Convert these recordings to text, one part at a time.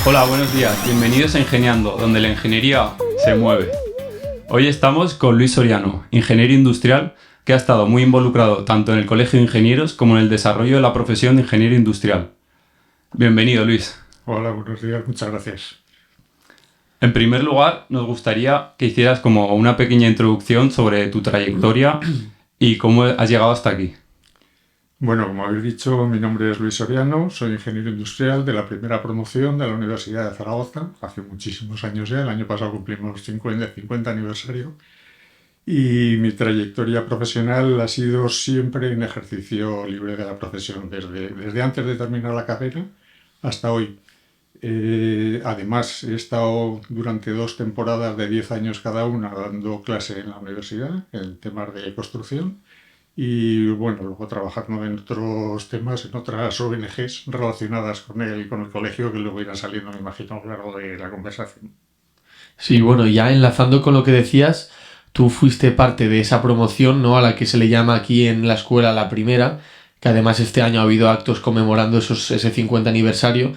Hola, buenos días. Bienvenidos a Ingeniando, donde la ingeniería se mueve. Hoy estamos con Luis Soriano, ingeniero industrial, que ha estado muy involucrado tanto en el Colegio de Ingenieros como en el desarrollo de la profesión de ingeniero industrial. Bienvenido, Luis. Hola, buenos días, muchas gracias. En primer lugar, nos gustaría que hicieras como una pequeña introducción sobre tu trayectoria y cómo has llegado hasta aquí. Bueno, como habéis dicho, mi nombre es Luis Soriano, soy ingeniero industrial de la primera promoción de la Universidad de Zaragoza, hace muchísimos años ya, el año pasado cumplimos 50 aniversario, y mi trayectoria profesional ha sido siempre en ejercicio libre de la profesión, desde antes de terminar la carrera hasta hoy. Además, he estado durante 2 temporadas de 10 años cada una dando clase en la universidad en temas de construcción y bueno, luego trabajando en otros temas, en otras ONGs relacionadas con el colegio que luego irán saliendo, me imagino, a lo largo de la conversación. Sí, bueno, ya enlazando con lo que decías, tú fuiste parte de esa promoción, ¿no? A la que se le llama aquí en la escuela la primera, que además este año ha habido actos conmemorando ese 50 aniversario.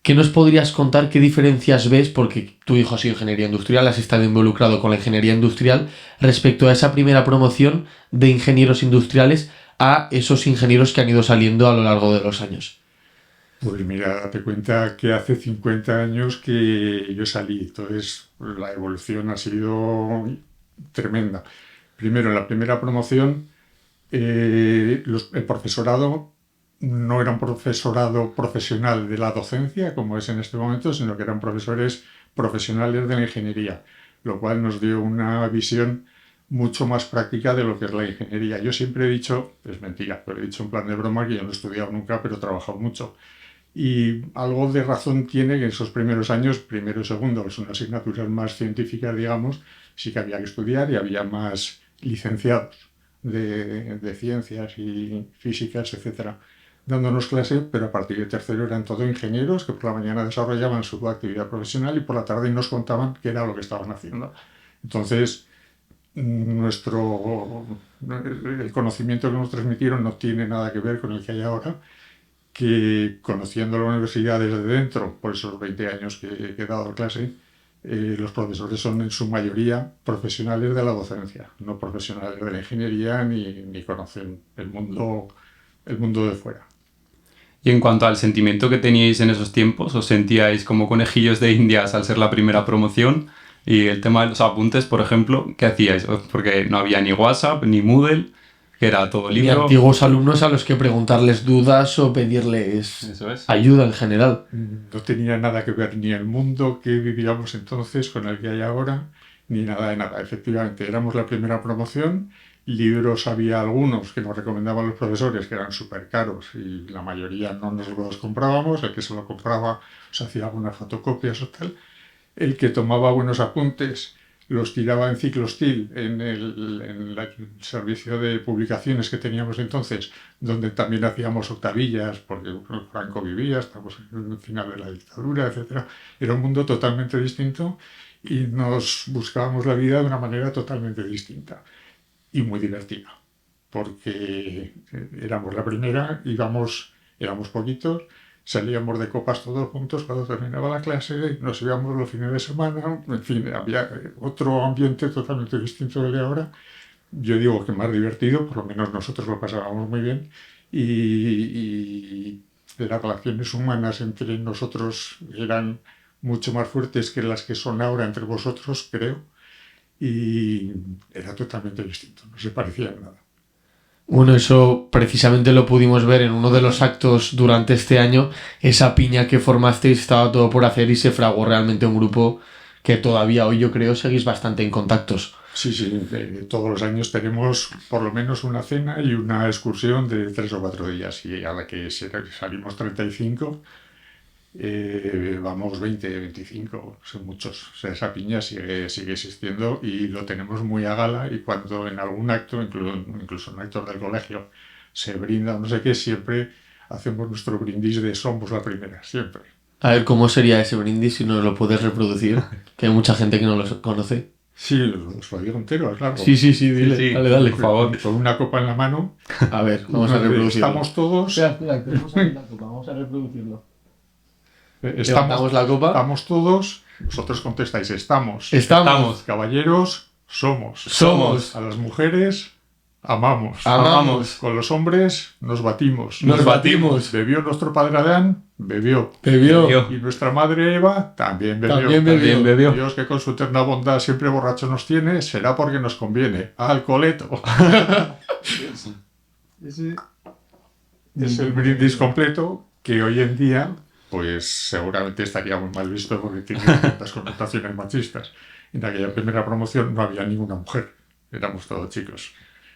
¿Qué nos podrías contar? ¿Qué diferencias ves? Porque tu hijo ha sido ingeniería industrial, has estado involucrado con la ingeniería industrial respecto a esa primera promoción de ingenieros industriales a esos ingenieros que han ido saliendo a lo largo de los años. Pues mira, date cuenta que hace 50 años que yo salí, entonces la evolución ha sido tremenda. Primero, en la primera promoción, el profesorado no era un profesorado profesional de la docencia, como es en este momento, sino que eran profesores profesionales de la ingeniería, lo cual nos dio una visión mucho más práctica de lo que es la ingeniería. Yo siempre he dicho, es mentira, pero he dicho en plan de broma que yo no he estudiado nunca, pero he trabajado mucho. Y algo de razón tiene que en esos primeros años, primero y segundo, que son asignaturas más científicas, digamos, sí que había que estudiar y había más licenciados de ciencias y físicas, etcétera, dándonos clase, pero a partir de tercero eran todos ingenieros que por la mañana desarrollaban su actividad profesional y por la tarde nos contaban qué era lo que estaban haciendo. Entonces, el conocimiento que nos transmitieron no tiene nada que ver con el que hay ahora, que conociendo la universidad desde dentro, por esos 20 años que he dado clase, los profesores son en su mayoría profesionales de la docencia, no profesionales de la ingeniería ni conocen el mundo de fuera. Y en cuanto al sentimiento que teníais en esos tiempos, ¿os sentíais como conejillos de indias al ser la primera promoción? Y el tema de los apuntes, por ejemplo, ¿qué hacíais? Porque no había ni WhatsApp, ni Moodle, que era todo Ni libro. antiguos alumnos a los que preguntarles dudas o pedirles Eso es. ayuda en general. No tenía nada que ver ni el mundo que vivíamos entonces con el que hay ahora, ni nada de nada. Efectivamente, éramos la primera promoción. Libros había algunos que nos recomendaban los profesores que eran súper caros y la mayoría no nos los comprábamos. El que se lo compraba se hacía algunas fotocopias o tal. El que tomaba buenos apuntes los tiraba en Ciclostil, en el servicio de publicaciones que teníamos entonces, donde también hacíamos octavillas, porque Franco vivía, estamos en el final de la dictadura, etc. Era un mundo totalmente distinto y nos buscábamos la vida de una manera totalmente distinta y muy divertida, porque éramos la primera, éramos poquitos, salíamos de copas todos juntos cuando terminaba la clase, nos íbamos los fines de semana, en fin, había otro ambiente totalmente distinto del de ahora. Yo digo que más divertido, por lo menos nosotros lo pasábamos muy bien y las relaciones humanas entre nosotros eran mucho más fuertes que las que son ahora entre vosotros, creo, y era totalmente distinto, no se parecía en nada. Bueno, eso precisamente lo pudimos ver en uno de los actos durante este año. Esa piña que formasteis estaba todo por hacer y se fraguó realmente un grupo que todavía hoy yo creo seguís bastante en contactos. Sí, todos los años tenemos por lo menos una cena y una excursión de 3 o 4 días y a la que salimos 35, vamos 20, 25, son muchos. O sea, esa piña sigue existiendo y lo tenemos muy a gala y cuando en algún acto, incluso en actos del colegio, se brinda no sé qué, siempre hacemos nuestro brindis de somos la primera, siempre. A ver, ¿cómo sería ese brindis si nos lo puedes reproducir? Que hay mucha gente que no lo conoce. Sí, lo digo entero, es largo. Sí, dile. Sí, dale. por favor. Con una copa en la mano. A ver, vamos a reproducirlo. Estamos todos. Espera, tenemos aquí la copa, vamos a reproducirlo. Levantamos la copa. Estamos todos, vosotros contestáis, estamos. Estamos. Caballeros, somos. Somos. A las mujeres, amamos. Amamos. Con los hombres, nos batimos. Nos batimos. Bebió nuestro padre Adán, bebió. Bebió. Y nuestra madre Eva también bebió. También bebió. Dios, que con su eterna bondad siempre borracho nos tiene, será porque nos conviene. Alcoholeto. Ese es el brindis completo que hoy en día, pues seguramente estaría muy mal visto porque tiene ciertas connotaciones machistas. En aquella primera promoción no había ninguna mujer, éramos todos chicos.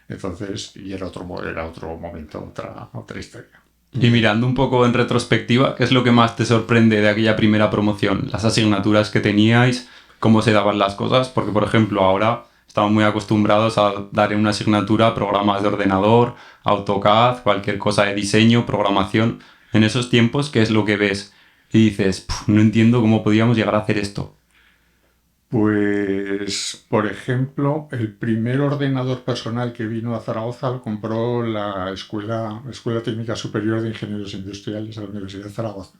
Entonces, y era otro momento, otra historia. Y mirando un poco en retrospectiva, ¿qué es lo que más te sorprende de aquella primera promoción? Las asignaturas que teníais, cómo se daban las cosas, porque por ejemplo ahora estamos muy acostumbrados a dar en una asignatura programas de ordenador, AutoCAD, cualquier cosa de diseño, programación. En esos tiempos, ¿qué es lo que ves? Y dices, no entiendo cómo podíamos llegar a hacer esto. Pues, por ejemplo, el primer ordenador personal que vino a Zaragoza lo compró la Escuela Técnica Superior de Ingenieros Industriales de la Universidad de Zaragoza,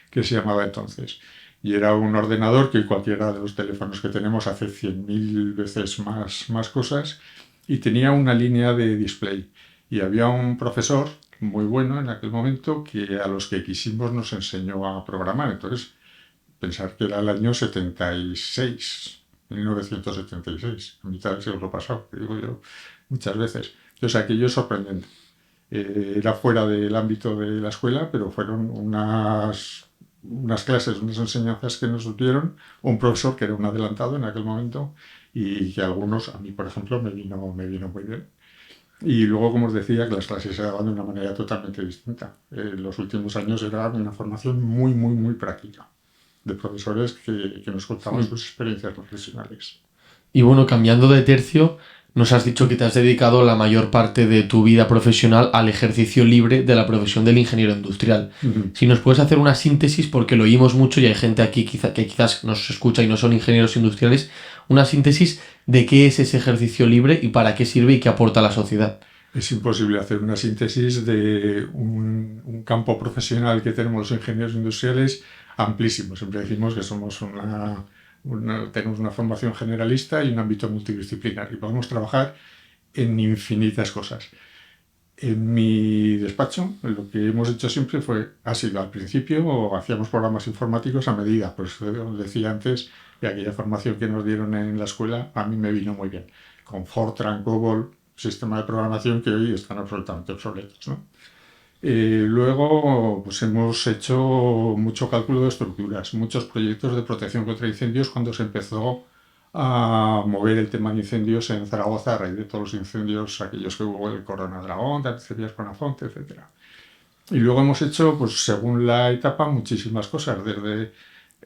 que se llamaba entonces. Y era un ordenador que cualquiera de los teléfonos que tenemos hace 100.000 veces más cosas, y tenía una línea de display. Y había un profesor muy bueno en aquel momento que a los que quisimos nos enseñó a programar. Entonces, pensar que era el año 76, 1976, a mitad del siglo pasado, que digo yo muchas veces. Entonces aquello es sorprendente. Era fuera del ámbito de la escuela, pero fueron unas clases, unas enseñanzas que nos dieron un profesor que era un adelantado en aquel momento y que a mí por ejemplo, me vino muy bien. Y luego, como os decía, que las clases se daban de una manera totalmente distinta. En los últimos años era una formación muy práctica, de profesores que nos contaban sus experiencias profesionales. Y bueno, cambiando de tercio, nos has dicho que te has dedicado la mayor parte de tu vida profesional al ejercicio libre de la profesión del ingeniero industrial. Uh-huh. Si nos puedes hacer una síntesis, porque lo oímos mucho y hay gente aquí que quizás nos escucha y no son ingenieros industriales, una síntesis de qué es ese ejercicio libre y para qué sirve y qué aporta a la sociedad. Es imposible hacer una síntesis de un campo profesional que tenemos los ingenieros industriales amplísimo. Siempre decimos que somos tenemos una formación generalista y un ámbito multidisciplinar y podemos trabajar en infinitas cosas. En mi despacho, lo que hemos hecho siempre ha sido al principio hacíamos programas informáticos a medida, por eso decía antes que aquella formación que nos dieron en la escuela a mí me vino muy bien, con Fortran, COBOL, sistema de programación que hoy están absolutamente obsoletos, ¿no? Luego pues hemos hecho mucho cálculo de estructuras, muchos proyectos de protección contra incendios cuando se empezó a mover el tema de incendios en Zaragoza a raíz de todos los incendios, aquellos que hubo el Corona Dragón, Tapicerías Conafonte, etc. Y luego hemos hecho, pues según la etapa, muchísimas cosas, desde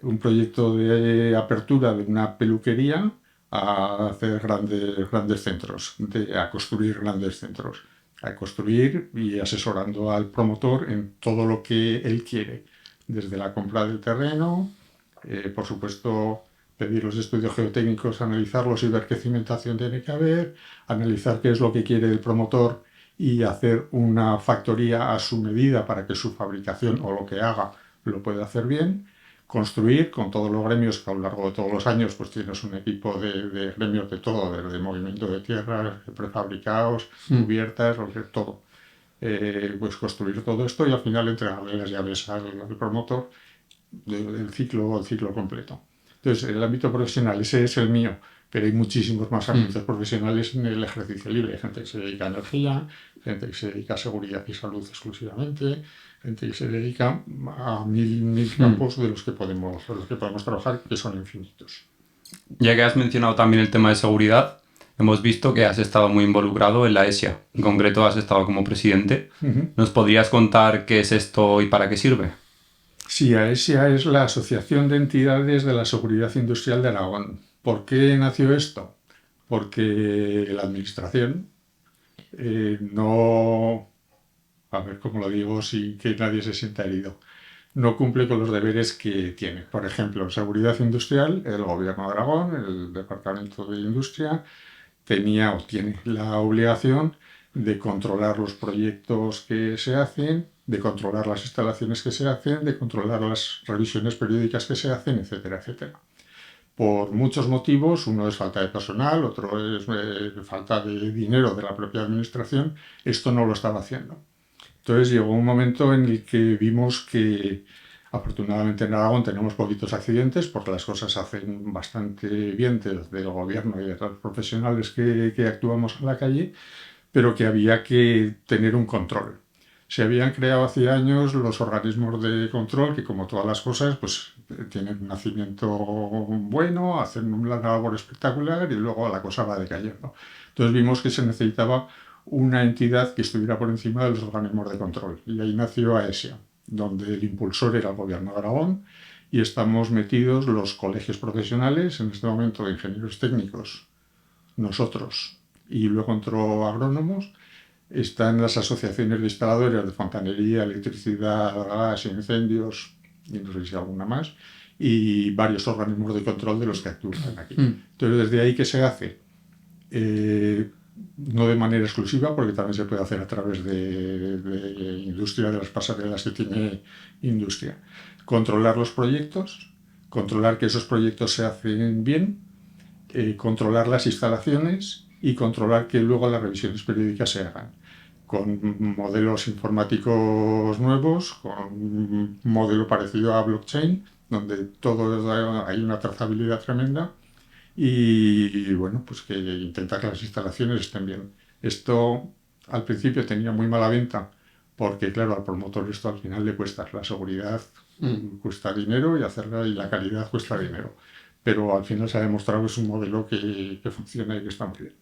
un proyecto de apertura de una peluquería a hacer grandes centros, a construir grandes centros, a construir y asesorando al promotor en todo lo que él quiere, desde la compra del terreno, por supuesto pedir los estudios geotécnicos, analizarlos y ver qué cimentación tiene que haber, analizar qué es lo que quiere el promotor y hacer una factoría a su medida para que su fabricación o lo que haga lo pueda hacer bien, construir con todos los gremios que a lo largo de todos los años pues tienes un equipo de gremios de todo, desde movimiento de tierras, prefabricados, cubiertas, todo. Pues construir todo esto y al final entregarle las llaves al promotor del ciclo completo. Entonces, el ámbito profesional, ese es el mío, pero hay muchísimos más ámbitos profesionales en el ejercicio libre. Hay gente que se dedica a energía, gente que se dedica a seguridad y salud exclusivamente, gente que se dedica a mil campos de los que podemos trabajar, que son infinitos. Ya que has mencionado también el tema de seguridad, hemos visto que has estado muy involucrado en la ESIA. En concreto, has estado como presidente. Uh-huh. ¿Nos podrías contar qué es esto y para qué sirve? Sí, AESIA es la Asociación de Entidades de la Seguridad Industrial de Aragón. ¿Por qué nació esto? Porque la administración no, a ver cómo lo digo sin que nadie se sienta herido, no cumple con los deberes que tiene. Por ejemplo, en seguridad industrial, el Gobierno de Aragón, el Departamento de Industria, tenía o tiene la obligación de controlar los proyectos que se hacen de controlar las instalaciones que se hacen, de controlar las revisiones periódicas que se hacen, etcétera, etcétera. Por muchos motivos, uno es falta de personal, otro es falta de dinero de la propia administración, esto no lo estaba haciendo. Entonces llegó un momento en el que vimos que afortunadamente en Aragón tenemos poquitos accidentes porque las cosas se hacen bastante bien desde el gobierno y de los profesionales que actuamos en la calle, pero que había que tener un control. Se habían creado hace años los organismos de control que, como todas las cosas, pues tienen un nacimiento bueno, hacen una labor espectacular y luego la cosa va decayendo. Entonces vimos que se necesitaba una entidad que estuviera por encima de los organismos de control. Y ahí nació AESIA, donde el impulsor era el gobierno de Aragón y estamos metidos los colegios profesionales, en este momento de ingenieros técnicos, nosotros, y luego entró agrónomos. Están las asociaciones de instaladores de fontanería, electricidad, gas, incendios, y no sé si alguna más, y varios organismos de control de los que actúan aquí. Entonces, desde ahí, ¿qué se hace? No de manera exclusiva, porque también se puede hacer a través de industria, de las pasarelas que tiene industria. Controlar los proyectos, controlar que esos proyectos se hacen bien, controlar las instalaciones y controlar que luego las revisiones periódicas se hagan con modelos informáticos nuevos, con un modelo parecido a blockchain, donde todo hay una trazabilidad tremenda y bueno, pues que intentar que las instalaciones estén bien. Esto al principio tenía muy mala venta porque claro, al promotor esto al final le cuesta, la seguridad cuesta dinero y la calidad cuesta dinero, pero al final se ha demostrado que es un modelo que funciona y que está muy bien.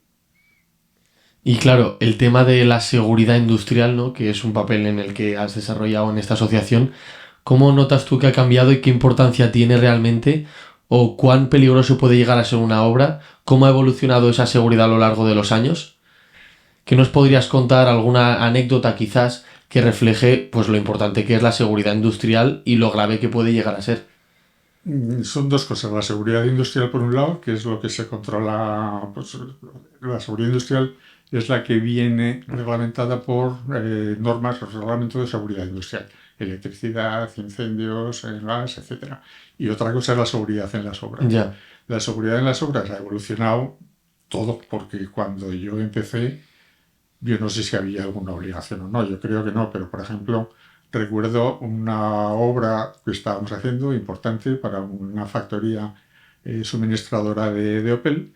Y claro, el tema de la seguridad industrial, ¿no? Que es un papel en el que has desarrollado en esta asociación, ¿cómo notas tú que ha cambiado y qué importancia tiene realmente? ¿O cuán peligroso puede llegar a ser una obra? ¿Cómo ha evolucionado esa seguridad a lo largo de los años? ¿Qué nos podrías contar alguna anécdota quizás que refleje pues lo importante que es la seguridad industrial y lo grave que puede llegar a ser? Son dos cosas. La seguridad industrial, por un lado, que es lo que se controla, pues, la seguridad industrial es la que viene reglamentada por normas, los reglamentos de seguridad industrial, electricidad, incendios, gas, etcétera. Y otra cosa es la seguridad en las obras. Ya. La seguridad en las obras ha evolucionado todo, porque cuando yo empecé, yo no sé si había alguna obligación o no, yo creo que no, pero por ejemplo, recuerdo una obra que estábamos haciendo importante para una factoría suministradora de Opel.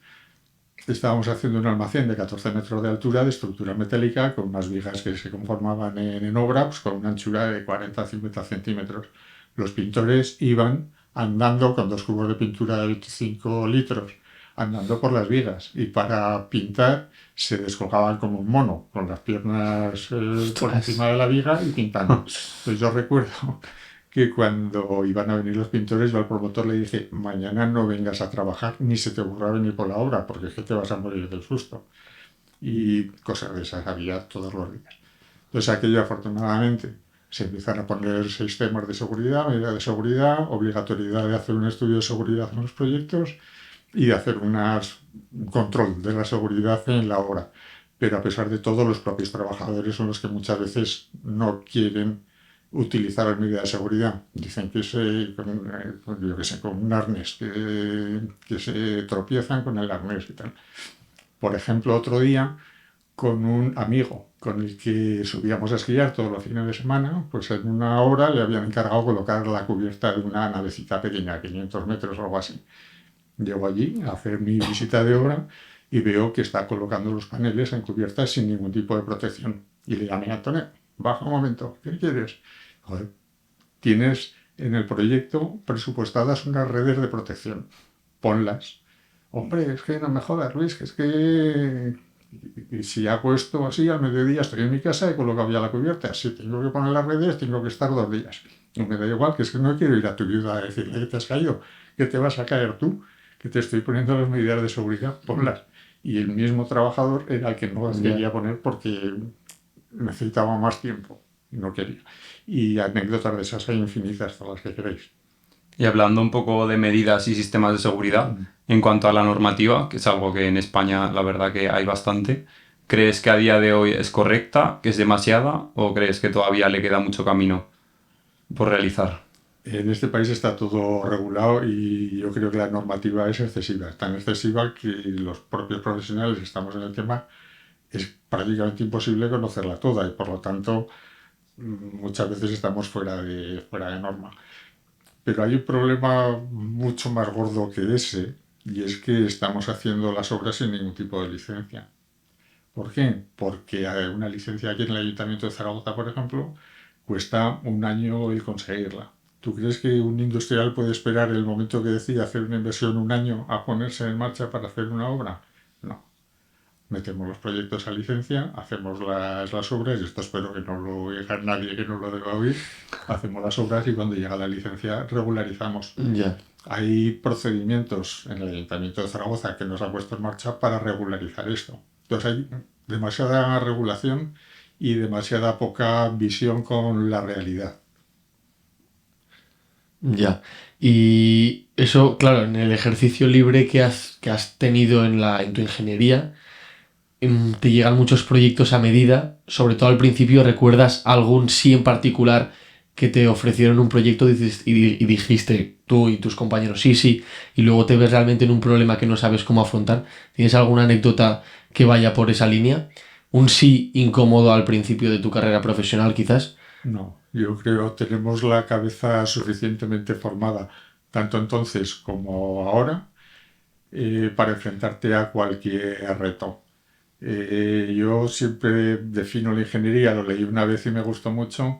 Estábamos haciendo un almacén de 14 metros de altura de estructura metálica con unas vigas que se conformaban en obra pues, con una anchura de 40-50 centímetros. Los pintores iban andando con 2 cubos de pintura de 25 litros, andando por las vigas y para pintar se descolgaban como un mono, con las piernas por encima de la viga y pintando. Pues yo recuerdo que cuando iban a venir los pintores, yo al promotor le dije, mañana no vengas a trabajar ni se te ocurra venir por la obra, porque es que te vas a morir del susto. Y cosas de esas había todos los días. Entonces aquello afortunadamente se empiezan a poner sistemas de seguridad, medidas de seguridad, obligatoriedad de hacer un estudio de seguridad en los proyectos y de hacer un control de la seguridad en la obra. Pero a pesar de todo, los propios trabajadores son los que muchas veces no quieren utilizar las medidas de seguridad. Dicen que con un arnés, que se tropiezan con el arnés y tal. Por ejemplo, otro día, con un amigo con el que subíamos a esquiar todos los fines de semana, pues en una obra le habían encargado colocar la cubierta de una navecita pequeña, 500 metros o algo así. Llego allí a hacer mi visita de obra y veo que está colocando los paneles en cubiertas sin ningún tipo de protección. Y le llamé a Antonio, baja un momento, ¿qué quieres? Joder, tienes en el proyecto presupuestadas unas redes de protección, ponlas. Hombre, es que no me jodas, Luis, que es que y si hago esto así, al mediodía estoy en mi casa, he colocado ya la cubierta. Si tengo que poner las redes, tengo que estar 2 días. No me da igual, que es que no quiero ir a tu viuda a decirle que te has caído, que te vas a caer tú, que te estoy poniendo las medidas de seguridad, ponlas. Y el mismo trabajador era el que no las quería poner porque necesitaba más tiempo y no quería. Y anécdotas de esas hay infinitas, todas las que queréis. Y hablando un poco de medidas y sistemas de seguridad, en cuanto a la normativa, que es algo que en España la verdad que hay bastante, ¿Crees que a día de hoy es correcta, que es demasiada, o crees que todavía le queda mucho camino por realizar? En este país está todo regulado y yo creo que la normativa es excesiva. Es tan excesiva que los propios profesionales que estamos en el tema es prácticamente imposible conocerla toda y por lo tanto muchas veces estamos fuera de norma. Pero hay un problema mucho más gordo que ese y es que estamos haciendo las obras sin ningún tipo de licencia. ¿Por qué? Porque una licencia aquí en el Ayuntamiento de Zaragoza, por ejemplo, cuesta un año el conseguirla. ¿Tú crees que un industrial puede esperar el momento que decide hacer una inversión un año a ponerse en marcha para hacer una obra? No. Metemos los proyectos a licencia, hacemos las obras, y esto espero que no lo oiga nadie que no lo deba oír, hacemos las obras y cuando llega la licencia regularizamos. Ya. Hay procedimientos en el Ayuntamiento de Zaragoza que nos ha puesto en marcha para regularizar esto. Entonces hay demasiada regulación y demasiada poca visión con la realidad. Ya. Y eso, claro, en el ejercicio libre que has tenido en tu ingeniería, te llegan muchos proyectos a medida. Sobre todo al principio, ¿recuerdas algún sí en particular que te ofrecieron un proyecto y dijiste tú y tus compañeros sí, sí, y luego te ves realmente en un problema que no sabes cómo afrontar? ¿Tienes alguna anécdota que vaya por esa línea? Un sí incómodo al principio de tu carrera profesional, quizás. No, yo creo que tenemos la cabeza suficientemente formada, tanto entonces como ahora, para enfrentarte a cualquier reto. Yo siempre defino la ingeniería, lo leí una vez y me gustó mucho,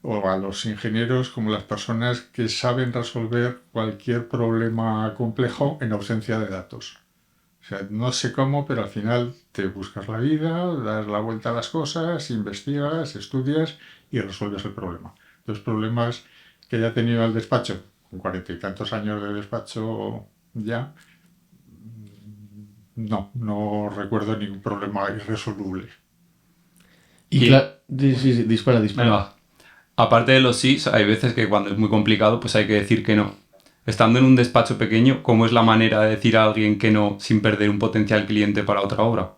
o a los ingenieros como las personas que saben resolver cualquier problema complejo en ausencia de datos. O sea, no sé cómo, pero al final te buscas la vida, das la vuelta a las cosas, investigas, estudias y resuelves el problema. Los problemas que haya tenido el despacho, con 40 y tantos años de despacho ya, no recuerdo ningún problema irresoluble. Y Y, claro, sí, sí, dispara, dispara. venga, aparte de los sís, hay veces que cuando es muy complicado, pues hay que decir que no. Estando en un despacho pequeño, ¿cómo es la manera de decir a alguien que no sin perder un potencial cliente para otra obra?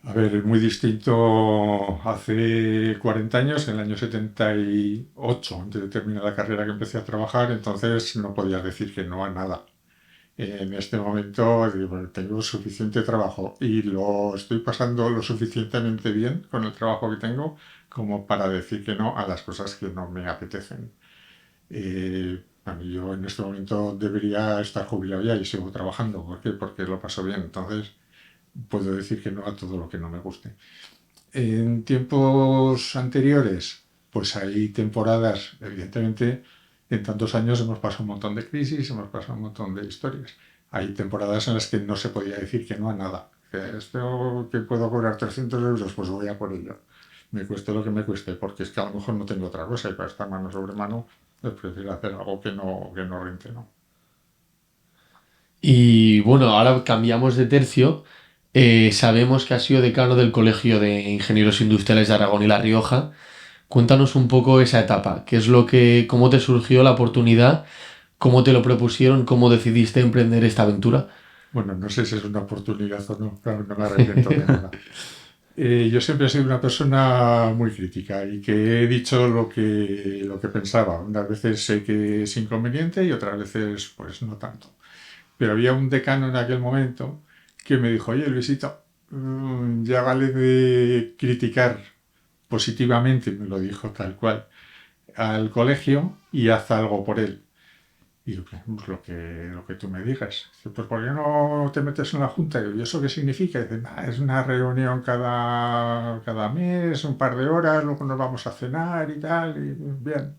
A ver, es muy distinto hace 40 años, en el año 78, antes de terminar la carrera que empecé a trabajar, entonces no podía decir que no a nada. En este momento digo, tengo suficiente trabajo y lo estoy pasando lo suficientemente bien con el trabajo que tengo como para decir que no a las cosas que no me apetecen. A mí yo en este momento debería estar jubilado ya y sigo trabajando. ¿Por qué? Porque lo paso bien. Entonces puedo decir que no a todo lo que no me guste. En tiempos anteriores, pues hay temporadas, evidentemente, en tantos años hemos pasado un montón de crisis, hemos pasado un montón de historias. Hay temporadas en las que no se podía decir que no a nada. Que esto que puedo cobrar 300 euros, pues voy a por ello. Me cueste lo que me cueste, porque es que a lo mejor no tengo otra cosa y para estar mano sobre mano, es prefiero hacer algo que no rente, ¿no? Y bueno, ahora cambiamos de tercio. Sabemos que has sido decano del Colegio de Ingenieros Industriales de Aragón y La Rioja. Cuéntanos un poco esa etapa. ¿Qué es cómo te surgió la oportunidad? ¿Cómo te lo propusieron? ¿Cómo decidiste emprender esta aventura? Bueno, no sé si es una oportunidad o no, claro, no me arrepiento de nada. Yo siempre he sido una persona muy crítica y que he dicho lo que pensaba. Unas veces sé que es inconveniente y otras veces pues no tanto. Pero había un decano en aquel momento que me dijo, oye Luisito, ya vale de criticar positivamente, me lo dijo tal cual, al colegio y haz algo por él. Y yo, pues lo que tú me digas. Dice, pues ¿por qué no te metes en la junta? Y ¿eso qué significa? Y dice, es una reunión cada mes, un par de horas, luego nos vamos a cenar y tal, y bien.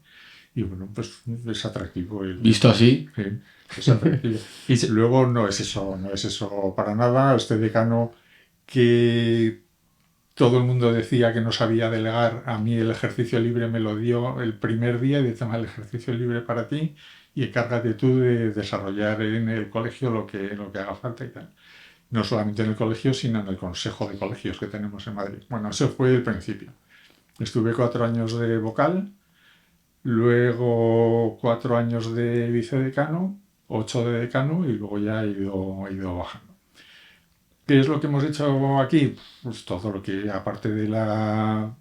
Y bueno, pues es atractivo. Visto así, Sí, es atractivo. Y Luego no es eso para nada. Este decano que todo el mundo decía que no sabía delegar, a mí el ejercicio libre me lo dio el primer día y dice, el ejercicio libre para ti y encárgate tú de desarrollar en el colegio lo que haga falta y tal. No solamente en el colegio, sino en el consejo de colegios que tenemos en Madrid. Bueno, ese fue el principio. Estuve 4 años de vocal, luego 4 años de vicedecano, 8 de decano y luego ya he ido bajando. ¿Qué es lo que hemos hecho aquí? Pues todo lo que, aparte de la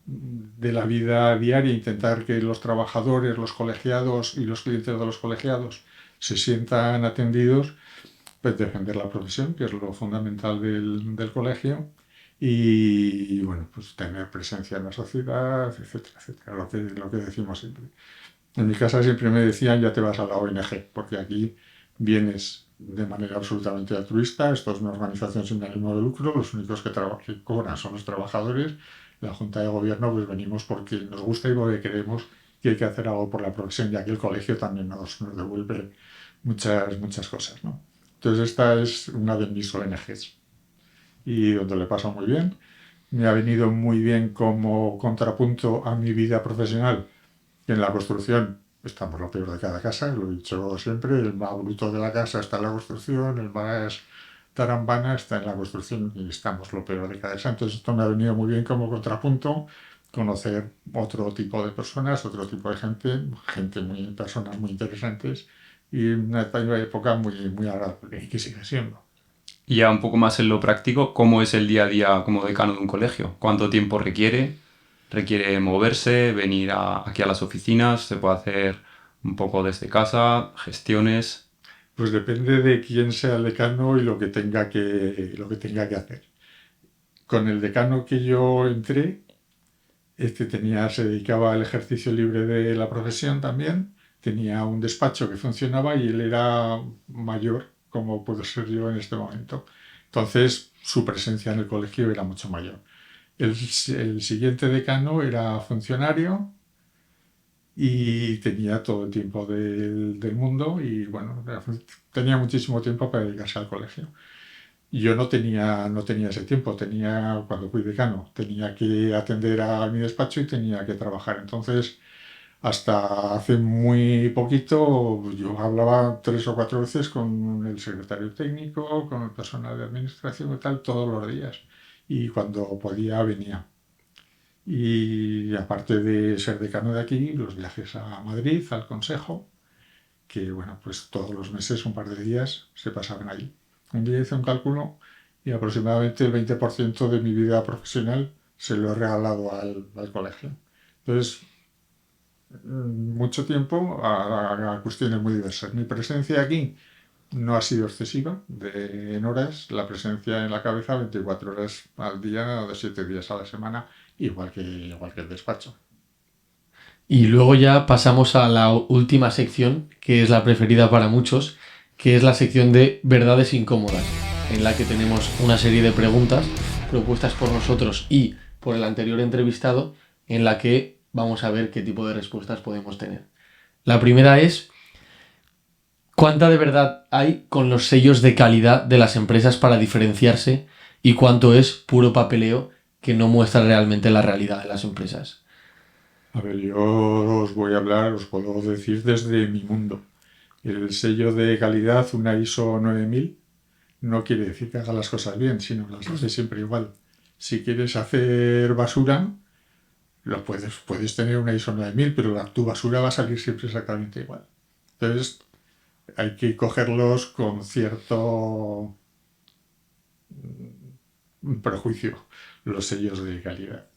vida diaria, intentar que los trabajadores, los colegiados y los clientes de los colegiados se sientan atendidos, pues defender la profesión, que es lo fundamental del colegio, bueno, pues tener presencia en la sociedad, etcétera, etcétera, lo que decimos siempre. En mi casa siempre me decían, ya te vas a la ONG, porque aquí vienes de manera absolutamente altruista. Esto es una organización sin ánimo de lucro, los únicos que cobran son los trabajadores. La Junta de Gobierno, pues venimos porque nos gusta y porque creemos que hay que hacer algo por la profesión, ya que el colegio también nos devuelve muchas cosas, ¿no? Entonces esta es una de mis ONGs y donde le paso muy bien. Me ha venido muy bien como contrapunto a mi vida profesional. En la construcción estamos lo peor de cada casa, lo he dicho siempre, el más bruto de la casa está en la construcción, el más tarambana está en la construcción y estamos lo peor de cada casa. Entonces esto me ha venido muy bien como contrapunto, conocer otro tipo de personas, otro tipo de personas muy interesantes y una época muy agradable y que sigue siendo. Y ya un poco más en lo práctico, ¿cómo es el día a día como decano de un colegio? ¿Cuánto tiempo requiere? ¿Requiere moverse, venir aquí a las oficinas? ¿Se puede hacer un poco desde casa? ¿Gestiones? Pues depende de quién sea el decano y lo que tenga que hacer. Con el decano que yo entré, se dedicaba al ejercicio libre de la profesión también, tenía un despacho que funcionaba y él era mayor, como puedo ser yo en este momento. Entonces, su presencia en el colegio era mucho mayor. El siguiente decano era funcionario y tenía todo el tiempo del mundo y bueno, tenía muchísimo tiempo para dedicarse al colegio. Yo no tenía ese tiempo, cuando fui decano, tenía que atender a mi despacho y tenía que trabajar. Entonces, hasta hace muy poquito, yo hablaba 3 o 4 veces con el secretario técnico, con el personal de administración y tal, todos los días. Y cuando podía, venía. Y aparte de ser decano de aquí, los viajes a Madrid, al Consejo, que bueno, pues todos los meses, un par de días, se pasaban allí. Un día hice un cálculo y aproximadamente el 20% de mi vida profesional se lo he regalado al colegio. Entonces, mucho tiempo a cuestiones muy diversas. Mi presencia aquí no ha sido excesiva en horas, la presencia en la cabeza 24 horas al día, de 7 días a la semana, igual que el despacho. Y luego ya pasamos a la última sección, que es la preferida para muchos, que es la sección de verdades incómodas, en la que tenemos una serie de preguntas propuestas por nosotros y por el anterior entrevistado, en la que vamos a ver qué tipo de respuestas podemos tener. La primera es, ¿cuánta de verdad hay con los sellos de calidad de las empresas para diferenciarse y cuánto es puro papeleo que no muestra realmente la realidad de las empresas? A ver, yo os puedo decir desde mi mundo. El sello de calidad, una ISO 9000, no quiere decir que haga las cosas bien, sino que las hace siempre igual. Si quieres hacer basura, puedes tener una ISO 9000, pero tu basura va a salir siempre exactamente igual. Entonces, hay que cogerlos con cierto prejuicio, los sellos de calidad.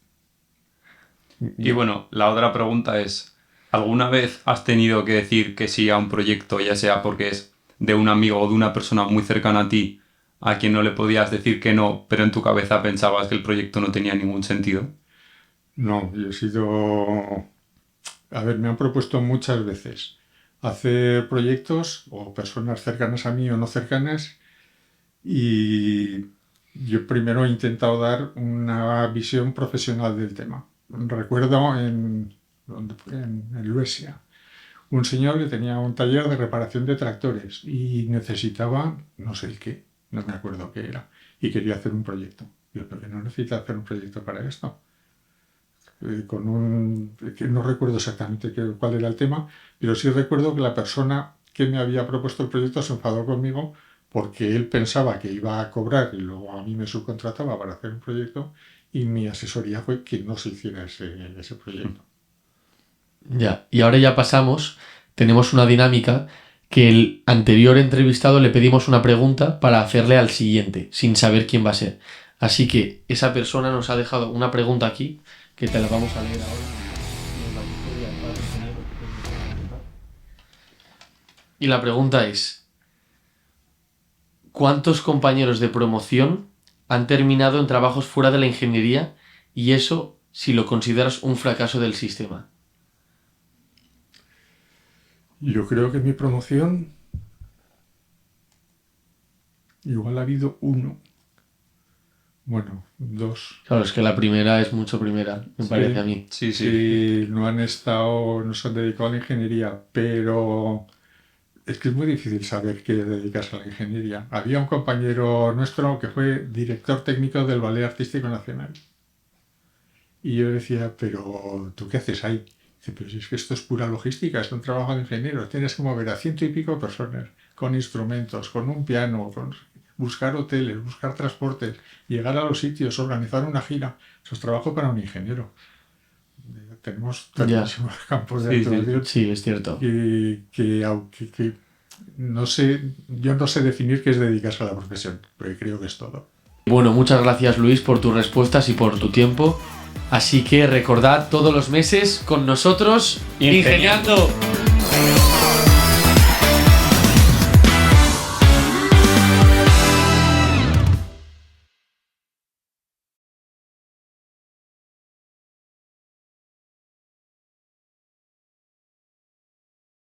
Y bueno, la otra pregunta es, ¿alguna vez has tenido que decir que sí a un proyecto, ya sea porque es de un amigo o de una persona muy cercana a ti, a quien no le podías decir que no, pero en tu cabeza pensabas que el proyecto no tenía ningún sentido? No, yo he sido... A ver, me han propuesto muchas veces hacer proyectos o personas cercanas a mí o no cercanas y yo primero he intentado dar una visión profesional del tema. Recuerdo en Luesia, un señor que tenía un taller de reparación de tractores y necesitaba, no sé el qué, no me acuerdo qué era, y quería hacer un proyecto. Yo, pero que no necesita hacer un proyecto para esto. Que no recuerdo exactamente cuál era el tema, pero sí recuerdo que la persona que me había propuesto el proyecto se enfadó conmigo porque él pensaba que iba a cobrar y luego a mí me subcontrataba para hacer un proyecto y mi asesoría fue que no se hiciera ese proyecto. Ya, y ahora ya pasamos, tenemos una dinámica que el anterior entrevistado le pedimos una pregunta para hacerle al siguiente, sin saber quién va a ser. Así que esa persona nos ha dejado una pregunta aquí, que te la vamos a leer ahora. Y la pregunta es: ¿cuántos compañeros de promoción han terminado en trabajos fuera de la ingeniería? Y eso, si lo consideras un fracaso del sistema. Yo creo que en mi promoción igual ha habido uno. Bueno, dos. Claro, es que la primera es mucho primera, me parece a mí. Sí, sí. Que no se han dedicado a la ingeniería, pero es que es muy difícil saber qué dedicarse a la ingeniería. Había un compañero nuestro que fue director técnico del Ballet Artístico Nacional. Y yo decía, pero ¿tú qué haces ahí? Dice, pero si es que esto es pura logística, es un trabajo de ingeniero. Tienes que mover a 100 y pico personas, con instrumentos, con un piano, buscar hoteles, buscar transportes, llegar a los sitios, organizar una gira. Eso es trabajo para un ingeniero. Tenemos tantísimos campos de actuación. Sí, es cierto. Que no sé, yo no sé definir qué es dedicarse a la profesión, pero creo que es todo. Bueno, muchas gracias, Luis, por tus respuestas y por tu tiempo. Así que recordad todos los meses con nosotros, Ingeniando.